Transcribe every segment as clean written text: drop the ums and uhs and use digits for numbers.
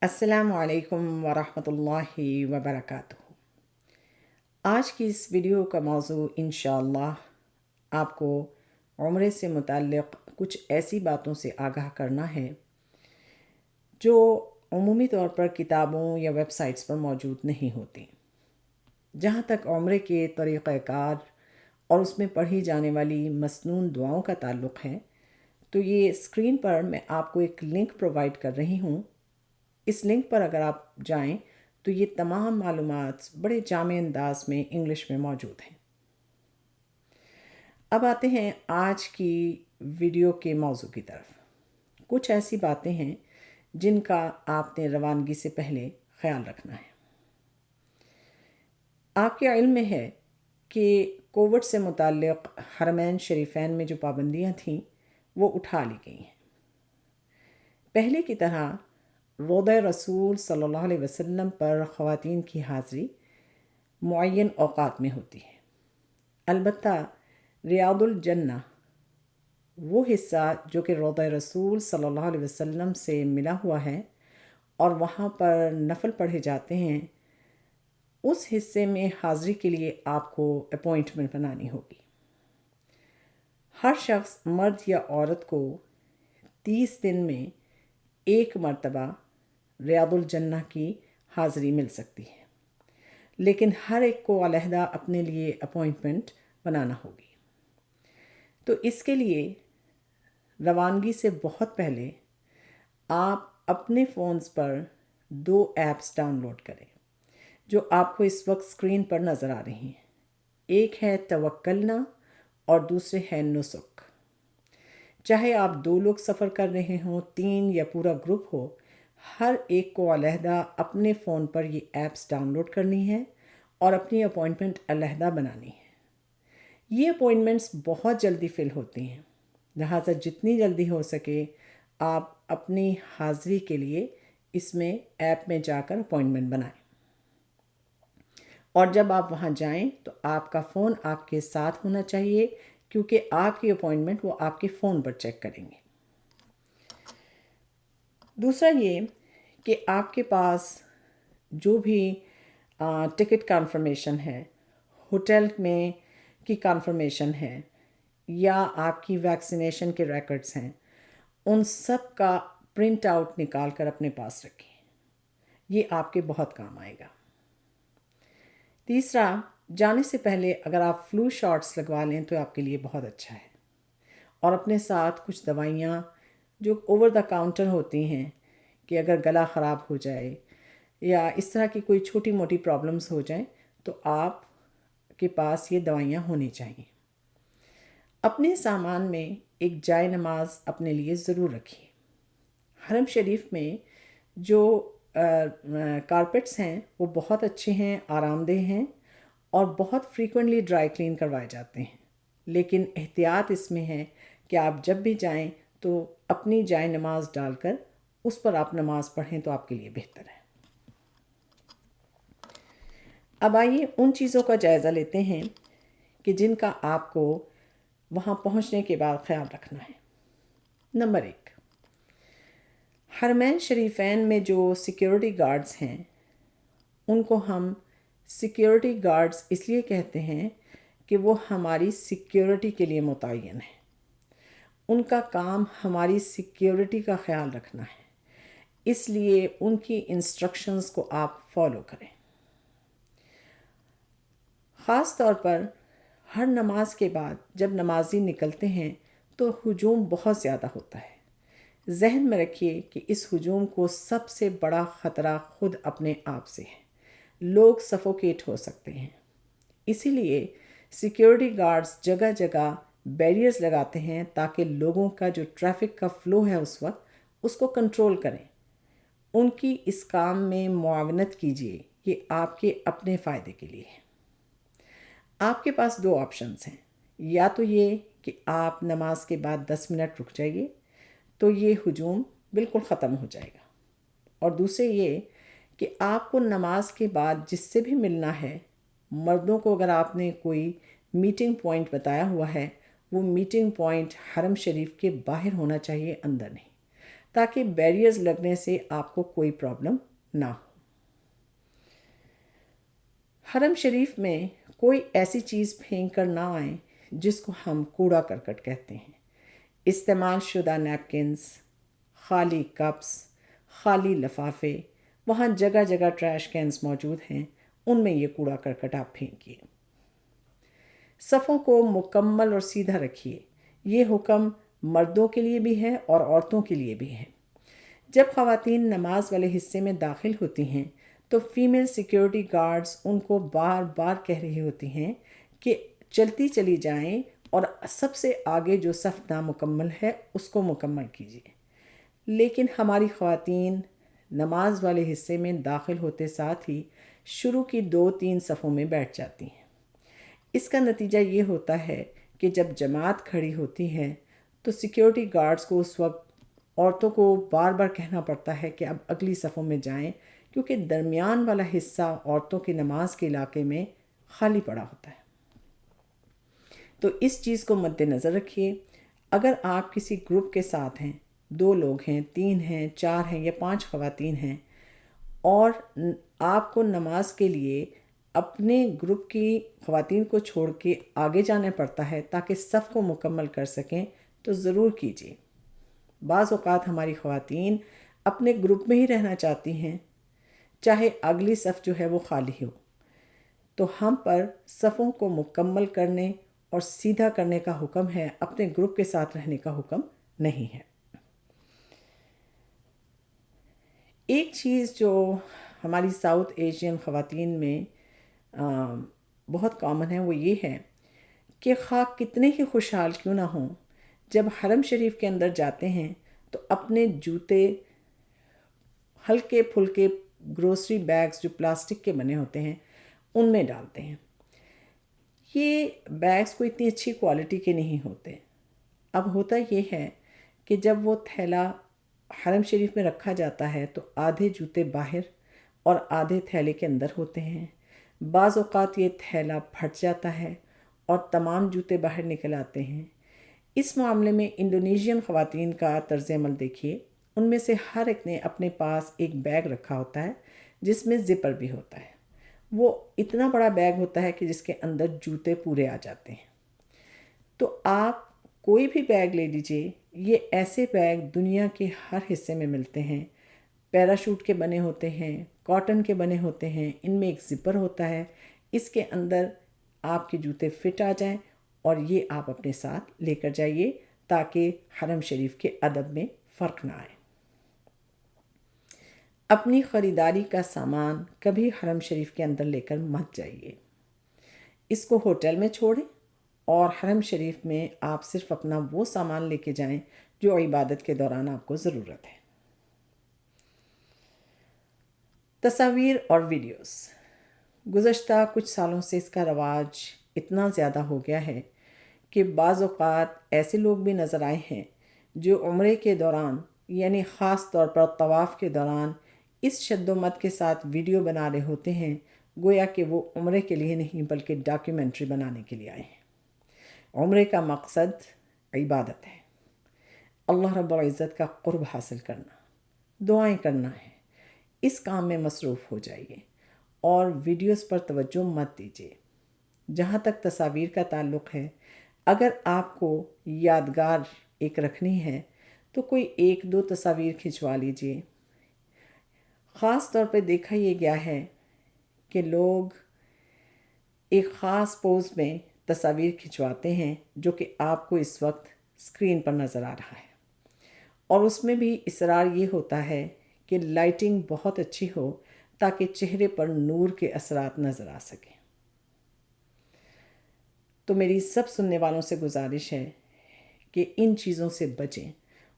السلام علیکم ورحمۃ اللہ وبرکاتہ۔ آج کی اس ویڈیو کا موضوع انشاءاللہ آپ کو عمرے سے متعلق کچھ ایسی باتوں سے آگاہ کرنا ہے جو عمومی طور پر کتابوں یا ویب سائٹس پر موجود نہیں ہوتی۔ جہاں تک عمرے کے طریقہ کار اور اس میں پڑھی جانے والی مسنون دعاؤں کا تعلق ہے تو یہ اسکرین پر میں آپ کو ایک لنک پرووائڈ کر رہی ہوں۔ اس لنک پر اگر آپ جائیں تو یہ تمام معلومات بڑے جامع انداز میں انگلش میں موجود ہیں۔ اب آتے ہیں آج کی ویڈیو کے موضوع کی طرف۔ کچھ ایسی باتیں ہیں جن کا آپ نے روانگی سے پہلے خیال رکھنا ہے۔ آپ کے علم میں ہے کہ کووڈ سے متعلق حرمین شریفین میں جو پابندیاں تھیں وہ اٹھا لی گئی ہیں۔ پہلے کی طرح روضہ رسول صلی اللہ علیہ وسلم پر خواتین کی حاضری معین اوقات میں ہوتی ہے۔ البتہ ریاض الجنہ، وہ حصہ جو کہ روضہ رسول صلی اللہ علیہ وسلم سے ملا ہوا ہے اور وہاں پر نفل پڑھے جاتے ہیں، اس حصے میں حاضری کے لیے آپ کو اپوائنٹمنٹ بنانی ہوگی۔ ہر شخص مرد یا عورت کو 30 دن میں ایک مرتبہ ریاض الجنہ کی حاضری مل سکتی ہے، لیکن ہر ایک کو علیحدہ اپنے لیے اپوائنٹمنٹ بنانا ہوگی۔ تو اس کے لیے روانگی سے بہت پہلے آپ اپنے فونز پر 2 ایپس ڈاؤن لوڈ کریں جو آپ کو اس وقت اسکرین پر نظر آ رہی ہیں۔ ایک ہے توکلنا اور دوسرے ہے نسک۔ چاہے آپ 2 لوگ سفر کر رہے ہوں، 3 یا پورا گروپ ہو، ہر ایک کو علیحدہ اپنے فون پر یہ ایپس ڈاؤن لوڈ کرنی ہے اور اپنی اپوائنٹمنٹ علیحدہ بنانی ہے۔ یہ اپوائنٹمنٹس بہت جلدی فل ہوتی ہیں، لہٰذا جتنی جلدی ہو سکے آپ اپنی حاضری کے لیے اس میں ایپ میں جا کر اپوائنٹمنٹ بنائیں۔ اور جب آپ وہاں جائیں تو آپ کا فون آپ کے ساتھ ہونا چاہیے، کیونکہ آپ کی اپوائنٹمنٹ وہ آپ کے فون پر چیک کریں گے۔ دوسرا یہ کہ آپ کے پاس جو بھی ٹکٹ کنفرمیشن ہے، ہوٹل میں کی کنفرمیشن ہے یا آپ کی ویکسینیشن کے ریکارڈز ہیں، ان سب کا پرنٹ آؤٹ نکال کر اپنے پاس رکھیں۔ یہ آپ کے بہت کام آئے گا۔ تیسرا، جانے سے پہلے اگر آپ فلو شاٹس لگوا لیں تو آپ کے لیے بہت اچھا ہے، اور اپنے ساتھ کچھ دوائیاں جو اوور دا کاؤنٹر ہوتی ہیں کہ اگر گلا خراب ہو جائے یا اس طرح کی کوئی چھوٹی موٹی پرابلمز ہو جائیں تو آپ کے پاس یہ دوائیاں ہونی چاہیے۔ اپنے سامان میں ایک جائے نماز اپنے لیے ضرور رکھیے۔ حرم شریف میں جو کارپیٹس ہیں وہ بہت اچھے ہیں، آرام دہ ہیں اور بہت فریکوینٹلی ڈرائی کلین کروائے جاتے ہیں، لیکن احتیاط اس میں ہے کہ آپ جب بھی جائیں تو اپنی جائے نماز ڈال کر اس پر آپ نماز پڑھیں تو آپ کے لیے بہتر ہے۔ اب آئیے ان چیزوں کا جائزہ لیتے ہیں کہ جن کا آپ کو وہاں پہنچنے کے بعد خیال رکھنا ہے۔ نمبر 1، حرمین شریفین میں جو سیکیورٹی گارڈز ہیں ان کو ہم سیکیورٹی گارڈز اس لیے کہتے ہیں کہ وہ ہماری سیکیورٹی کے لیے متعین ہیں۔ ان کا کام ہماری سیکیورٹی کا خیال رکھنا ہے، اس لیے ان کی انسٹرکشنز کو آپ فالو کریں۔ خاص طور پر ہر نماز کے بعد جب نمازی نکلتے ہیں تو ہجوم بہت زیادہ ہوتا ہے۔ ذہن میں رکھیے کہ اس ہجوم کو سب سے بڑا خطرہ خود اپنے آپ سے ہے، لوگ سفوکیٹ ہو سکتے ہیں۔ اسی لیے سیکیورٹی گارڈز جگہ جگہ بیریئرز لگاتے ہیں تاکہ لوگوں کا جو ٹریفک کا فلو ہے اس وقت اس کو کنٹرول کریں۔ ان کی اس کام میں معاونت کیجیے، یہ آپ کے اپنے فائدے کے لیے ہے۔ آپ کے پاس 2 آپشنز ہیں، یا تو یہ کہ آپ نماز کے بعد 10 منٹ رک جائیے تو یہ ہجوم بالکل ختم ہو جائے گا، اور دوسرے یہ کہ آپ کو نماز کے بعد جس سے بھی ملنا ہے، مردوں کو اگر آپ نے کوئی میٹنگ پوائنٹ بتایا ہوا ہے وہ میٹنگ پوائنٹ حرم شریف کے باہر ہونا چاہیے، اندر نہیں۔ تاکہ بیریئرز لگنے سے آپ کو کوئی پرابلم نہ ہو۔ حرم شریف میں کوئی ایسی چیز پھینک کر نہ آئیں جس کو ہم کوڑا کرکٹ کہتے ہیں۔ استعمال شدہ نیپکنز، خالی کپس، خالی لفافے، وہاں جگہ جگہ ٹریش کینز موجود ہیں، ان میں یہ کوڑا کرکٹ آپ پھینکیے۔ صفوں کو مکمل اور سیدھا رکھیے۔ یہ حکم مردوں کے لیے بھی ہے اور عورتوں کے لیے بھی ہے۔ جب خواتین نماز والے حصے میں داخل ہوتی ہیں تو فیمیل سیکیورٹی گارڈز ان کو بار بار کہہ رہی ہوتی ہیں کہ چلتی چلی جائیں اور سب سے آگے جو صف نامکمل ہے اس کو مکمل کیجیے۔ لیکن ہماری خواتین نماز والے حصے میں داخل ہوتے ساتھ ہی شروع کی 2-3 صفوں میں بیٹھ جاتی ہیں۔ اس کا نتیجہ یہ ہوتا ہے کہ جب جماعت کھڑی ہوتی ہے تو سیکیورٹی گارڈز کو اس وقت عورتوں کو بار بار کہنا پڑتا ہے کہ اب اگلی صفوں میں جائیں، کیونکہ درمیان والا حصہ عورتوں کی نماز کے علاقے میں خالی پڑا ہوتا ہے۔ تو اس چیز کو مد نظر رکھیے۔ اگر آپ کسی گروپ کے ساتھ ہیں، 2 لوگ ہیں، 3 ہیں، 4 ہیں یا 5 خواتین ہیں، اور آپ کو نماز کے لیے اپنے گروپ کی خواتین کو چھوڑ کے آگے جانا پڑتا ہے تاکہ صف کو مکمل کر سکیں، تو ضرور کیجیے۔ بعض اوقات ہماری خواتین اپنے گروپ میں ہی رہنا چاہتی ہیں، چاہے اگلی صف جو ہے وہ خالی ہو، تو ہم پر صفوں کو مکمل کرنے اور سیدھا کرنے کا حکم ہے، اپنے گروپ کے ساتھ رہنے کا حکم نہیں ہے۔ ایک چیز جو ہماری ساؤتھ ایشین خواتین میں بہت کامن ہے وہ یہ ہے کہ خواہ کتنے ہی خوشحال کیوں نہ ہوں، جب حرم شریف کے اندر جاتے ہیں تو اپنے جوتے ہلکے پھلکے گروسری بیگز جو پلاسٹک کے بنے ہوتے ہیں ان میں ڈالتے ہیں۔ یہ بیگز کوئی اتنی اچھی کوالٹی کے نہیں ہوتے۔ اب ہوتا یہ ہے کہ جب وہ تھیلا حرم شریف میں رکھا جاتا ہے تو آدھے جوتے باہر اور آدھے تھیلے کے اندر ہوتے ہیں۔ بعض اوقات یہ تھیلا پھٹ جاتا ہے اور تمام جوتے باہر نکل آتے ہیں۔ اس معاملے میں انڈونیشین خواتین کا طرز عمل دیکھیے۔ ان میں سے ہر ایک نے اپنے پاس ایک بیگ رکھا ہوتا ہے جس میں زپر بھی ہوتا ہے۔ وہ اتنا بڑا بیگ ہوتا ہے کہ جس کے اندر جوتے پورے آ جاتے ہیں۔ تو آپ کوئی بھی بیگ لے لیجئے، یہ ایسے بیگ دنیا کے ہر حصے میں ملتے ہیں۔ پیراشوٹ کے بنے ہوتے ہیں، کاٹن کے بنے ہوتے ہیں، ان میں ایک زپر ہوتا ہے، اس کے اندر آپ کے جوتے فٹ آ جائیں اور یہ آپ اپنے ساتھ لے کر جائیے تاکہ حرم شریف کے ادب میں فرق نہ آئے۔ اپنی خریداری کا سامان کبھی حرم شریف کے اندر لے کر مت جائیے، اس کو ہوٹل میں چھوڑیں اور حرم شریف میں آپ صرف اپنا وہ سامان لے کے جائیں جو عبادت کے دوران آپ کو ضرورت ہے۔ تصاویر اور ویڈیوز۔ گزشتہ کچھ سالوں سے اس کا رواج اتنا زیادہ ہو گیا ہے کہ بعض اوقات ایسے لوگ بھی نظر آئے ہیں جو عمرے کے دوران، یعنی خاص طور پر طواف کے دوران، اس شد و مت کے ساتھ ویڈیو بنا رہے ہوتے ہیں گویا کہ وہ عمرے کے لیے نہیں بلکہ ڈاکیومنٹری بنانے کے لیے آئے ہیں۔ عمرے کا مقصد عبادت ہے، اللہ رب العزت کا قرب حاصل کرنا، دعائیں کرنا ہے۔ اس کام میں مصروف ہو جائیے اور ویڈیوز پر توجہ مت دیجیے۔ جہاں تک تصاویر کا تعلق ہے، اگر آپ کو یادگار ایک رکھنی ہے تو کوئی 1-2 تصاویر کھنچوا لیجیے۔ خاص طور پہ دیکھا یہ گیا ہے کہ لوگ ایک خاص پوز میں تصاویر کھنچواتے ہیں جو کہ آپ کو اس وقت اسکرین پر نظر آ رہا ہے، اور اس میں بھی اصرار یہ ہوتا ہے کہ لائٹنگ بہت اچھی ہو تاکہ چہرے پر نور کے اثرات نظر آ سکیں۔ تو میری سب سننے والوں سے گزارش ہے کہ ان چیزوں سے بچیں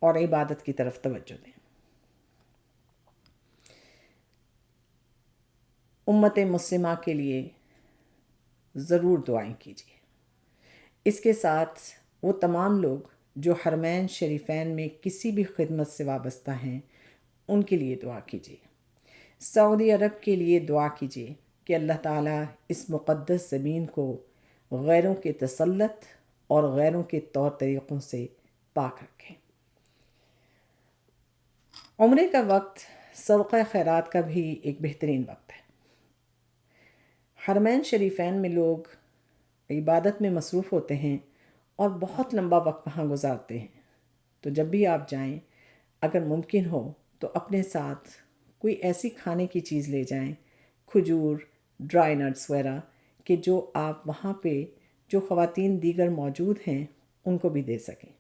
اور عبادت کی طرف توجہ دیں۔ امت مسلمہ کے لیے ضرور دعائیں کیجیے۔ اس کے ساتھ وہ تمام لوگ جو حرمین شریفین میں کسی بھی خدمت سے وابستہ ہیں ان کے لیے دعا کیجیے۔ سعودی عرب کے لیے دعا کیجیے کہ اللہ تعالیٰ اس مقدس زمین کو غیروں کے تسلط اور غیروں کے طور طریقوں سے پاک رکھیں۔ عمرے کا وقت صدقہ خیرات کا بھی ایک بہترین وقت ہے۔ حرمین شریفین میں لوگ عبادت میں مصروف ہوتے ہیں اور بہت لمبا وقت وہاں گزارتے ہیں، تو جب بھی آپ جائیں اگر ممکن ہو تو اپنے ساتھ کوئی ایسی کھانے کی چیز لے جائیں، کھجور، ڈرائی نٹس وغیرہ، کہ جو آپ وہاں پہ جو خواتین دیگر موجود ہیں ان کو بھی دے سکیں۔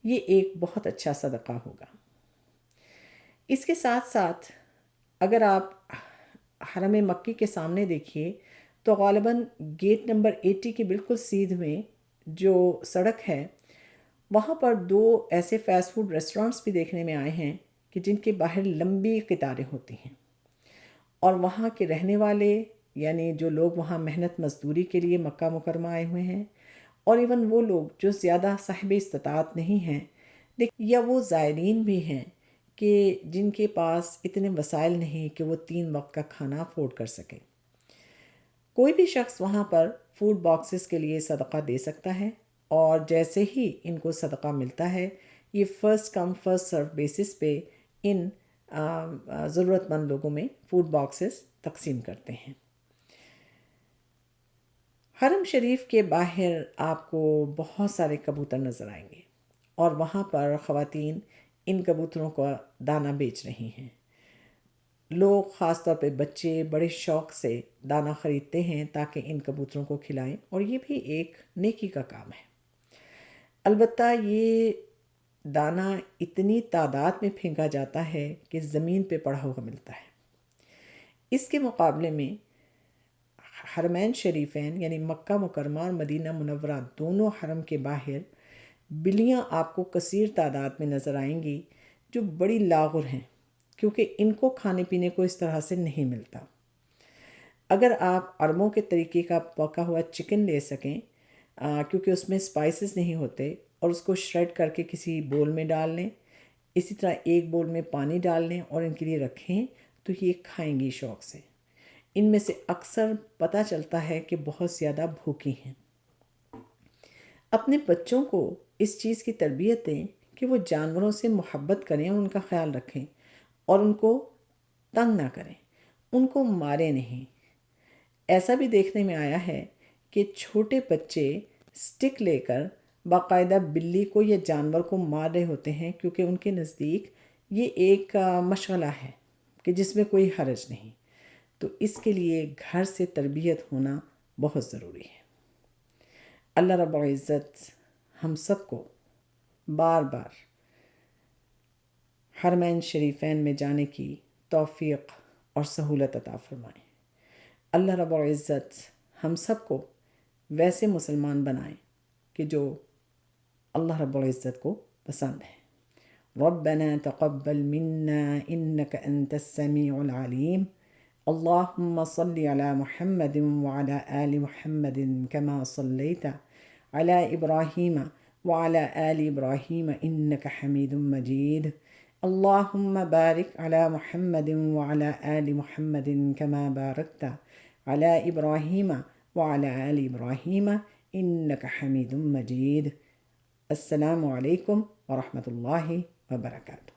یہ ایک بہت اچھا صدقہ ہوگا۔ اس کے ساتھ ساتھ اگر آپ حرم مکی کے سامنے دیکھیے تو غالباً گیٹ نمبر 80 کے بالکل سیدھ میں جو سڑک ہے وہاں پر 2 ایسے فاسٹ فوڈ ریسٹورانٹس بھی دیکھنے میں آئے ہیں کہ جن کے باہر لمبی قطاریں ہوتی ہیں، اور وہاں کے رہنے والے یعنی جو لوگ وہاں محنت مزدوری کے لیے مکہ مکرمہ آئے ہوئے ہیں، اور ایون وہ لوگ جو زیادہ صاحب استطاعت نہیں ہیں یا وہ زائرین بھی ہیں کہ جن کے پاس اتنے وسائل نہیں کہ وہ 3 وقت کا کھانا افورڈ کر سکیں، کوئی بھی شخص وہاں پر فوڈ باکسز کے لیے صدقہ دے سکتا ہے، اور جیسے ہی ان کو صدقہ ملتا ہے یہ first come first serve basis پہ ان ضرورت مند لوگوں میں فوڈ باکسز تقسیم کرتے ہیں۔ حرم شریف کے باہر آپ کو بہت سارے کبوتر نظر آئیں گے، اور وہاں پر خواتین ان کبوتروں کا دانہ بیچ رہی ہیں۔ لوگ خاص طور پہ بچے بڑے شوق سے دانہ خریدتے ہیں تاکہ ان کبوتروں کو کھلائیں، اور یہ بھی ایک نیکی کا کام ہے۔ البتہ یہ دانہ اتنی تعداد میں پھینکا جاتا ہے کہ زمین پہ پڑا ہوا ملتا ہے۔ اس کے مقابلے میں حرمین شریفین یعنی مکہ مکرمہ اور مدینہ منورہ دونوں حرم کے باہر بلیاں آپ کو کثیر تعداد میں نظر آئیں گی جو بڑی لاغر ہیں، کیونکہ ان کو کھانے پینے کو اس طرح سے نہیں ملتا۔ اگر آپ عربوں کے طریقے کا پکا ہوا چکن لے سکیں کیونکہ اس میں سپائسز نہیں ہوتے، اور اس کو شریڈ کر کے کسی بول میں ڈال لیں، اسی طرح ایک بول میں پانی ڈال لیں اور ان کے لیے رکھیں، تو یہ کھائیں گی شوق سے۔ ان میں سے اکثر پتہ چلتا ہے کہ بہت زیادہ بھوکی ہیں۔ اپنے بچوں کو اس چیز کی تربیت دیں کہ وہ جانوروں سے محبت کریں اور ان کا خیال رکھیں، اور ان کو تنگ نہ کریں، ان کو مارے نہیں۔ ایسا بھی دیکھنے میں آیا ہے کہ چھوٹے بچے سٹک لے کر باقاعدہ بلی کو یا جانور کو مار رہے ہوتے ہیں، کیونکہ ان کے نزدیک یہ ایک مشغلہ ہے کہ جس میں کوئی حرج نہیں۔ تو اس کے لیے گھر سے تربیت ہونا بہت ضروری ہے۔ اللہ رب العزت ہم سب کو بار بار حرمین شریفین میں جانے کی توفیق اور سہولت عطا فرمائیں۔ اللہ رب العزت ہم سب کو ویسے مسلمان بنائیں کہ جو اللہ رب العزت کو پسند ہے۔ ربنا تقبل منا انك انت السميع العليم اللهم صل على محمد وعلى آل محمد كما صليت على إبراهيم وعلى آل إبراهيم إنك حميد مجيد اللهم بارك على محمد وعلى آل محمد كما باركت على إبراهيم وعلى آل إبراهيم إنك حميد مجيد۔ السلام علیکم ورحمۃ اللہ وبرکاتہ۔